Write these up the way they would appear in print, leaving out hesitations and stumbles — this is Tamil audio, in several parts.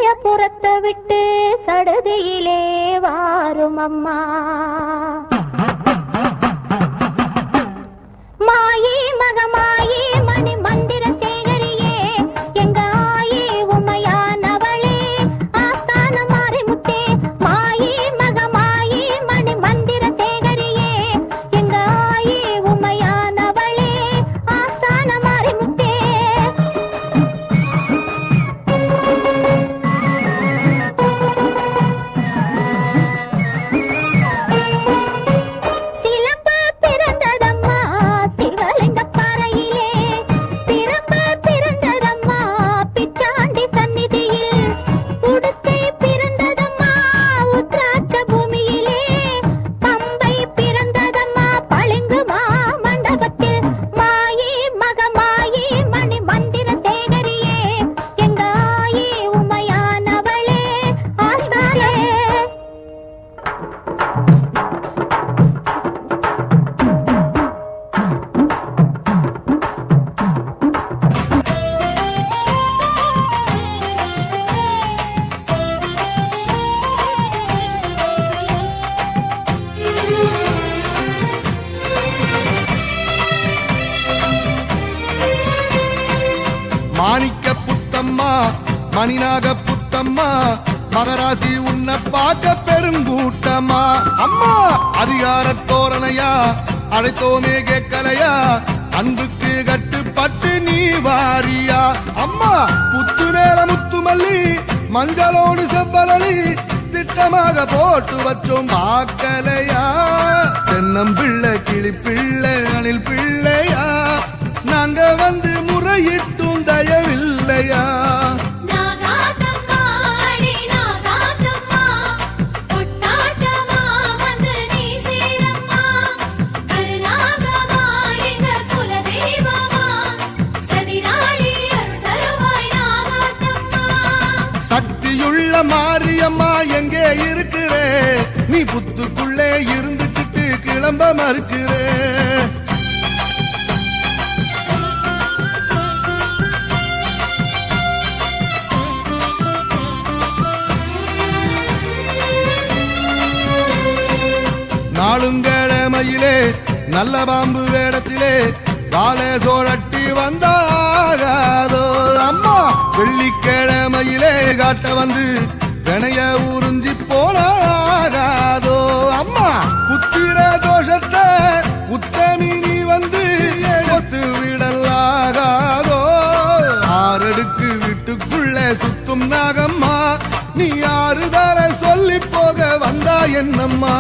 சமயபுரத்தை விட்டு சடுதியிலே வாரும் அம்மா மாயி மகமாயி மணி மந்திர சேகரியே எங்க ஆயி உமையானவளே ஆஸ்தான மாரிமுத்தே மாயி மகமாயி மணி மந்திர சேகரியே எங்க ஆயி உமையானவளே ஆஸ்தான மாரிமுத்தே சிலம்பு பிறந்ததம்மா சிவலிங்க பாறையிலே பிறப்பு பிறந்ததம்மா பிச்சாண்டி சந்நிதியில் உடுக்கை பிறந்ததம்மா உத்ராட்ச பூமியிலே பம்பை பிறந்ததம்மா பளிங்கு மண்டபத்தில் மாயி மகமாயி மணி மந்திர சேகரியே எங்க ஆயி உமையானவளே ஆஸ்தானே மாணிக்க புத்தம்மா மணிநாக புத்தம்மா மகராசி உன்னை பார்க்க பெருங்கூட்டம்மா அம்மா அதிகார தோரணையா அழைத்தோமே கேட்கலையா அன்புக்கு கட்டுப்பட்டு நீ வாரியா அம்மா புத்து மேல முத்துமல்லி மஞ்சளோடு செவ்வரளி திட்டமாக போட்டு வச்சோம் பார்க்கலையா தென்னம்பிள்ளை கிளி பிள்ளை அணில் பிள்ளையா நாங்க வந்து முறையிட்டும் தயவில்லையா சக்தியுள்ள மாரியம்மா எங்கே இருக்கிறே நீ புத்துக்குள்ளே இருந்துட்டு கிளம்ப மறுக்கிறே நாளுங்கிழமையிலே நல்ல பாம்பு வேடத்திலே காலே சோழட்டி வந்தாகாதோ அம்மா வெள்ளிக்கிழமையிலே காட்ட வந்து வினைய உறிஞ்சி போனாகாதோ அம்மா புத்திர தோஷத்தை உத்தமி நீ வந்து எடுத்து விடலாகாதோ ஆறடுக்கு வீட்டுக்குள்ளே சுத்தும் நாகம்மா நீ ஆறுதலை சொல்லி போக வந்தா என்னம்மா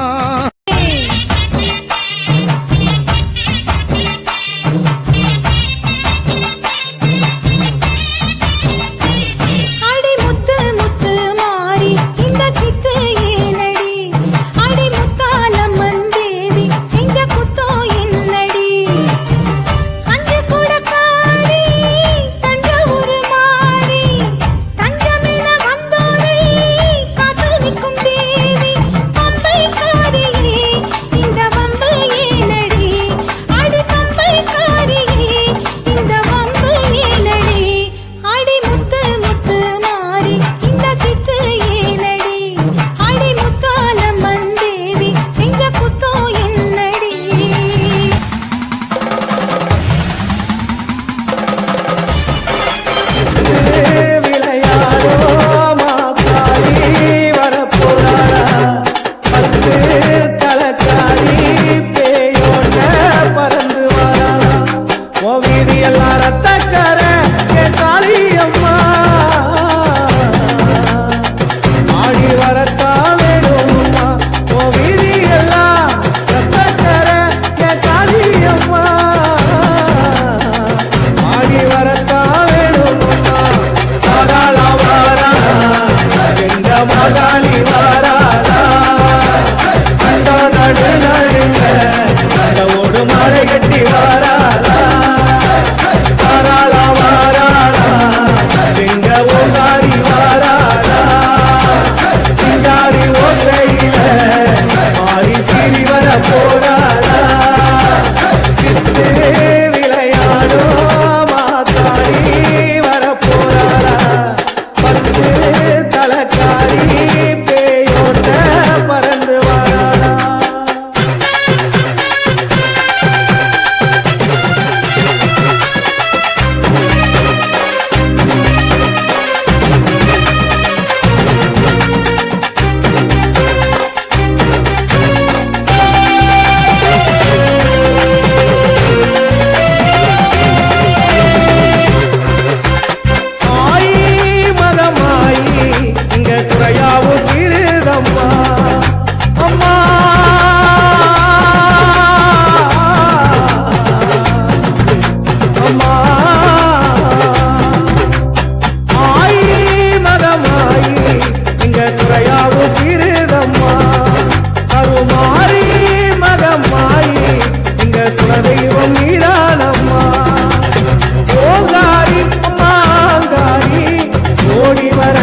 காத்து நிற்கும் தேவி பம்பை காரி ஓடி வர